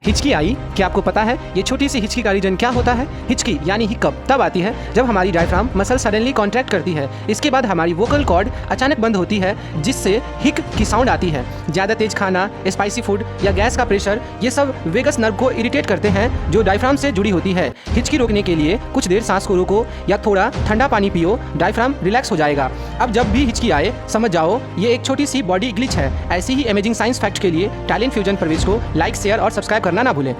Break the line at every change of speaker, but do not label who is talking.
हिचकी आई, क्या आपको पता है ये छोटी सी हिचकी का रीजन क्या होता है? हिचकी यानी हिकअप तब आती है जब हमारी डायफ्राम मसल सडनली कॉन्ट्रैक्ट करती है। इसके बाद हमारी वोकल कॉर्ड अचानक बंद होती है, जिससे हिक की साउंड आती है। ज़्यादा तेज खाना, स्पाइसी फूड या गैस का प्रेशर, ये सब वेगस नर्व को इरिटेट करते हैं जो डायफ्राम से जुड़ी होती है। हिचकी रोकने के लिए कुछ देर सांस को रोको या थोड़ा ठंडा पानी पियो, डायफ्राम रिलैक्स हो जाएगा। अब जब भी हिचकी आए समझ जाओ ये एक छोटी सी बॉडी ग्लिच है। ऐसी ही अमेजिंग साइंस फैक्ट के लिए टैलेंट फ्यूजन प्रवेश को लाइक, शेयर और सब्सक्राइब करना ना भूलें।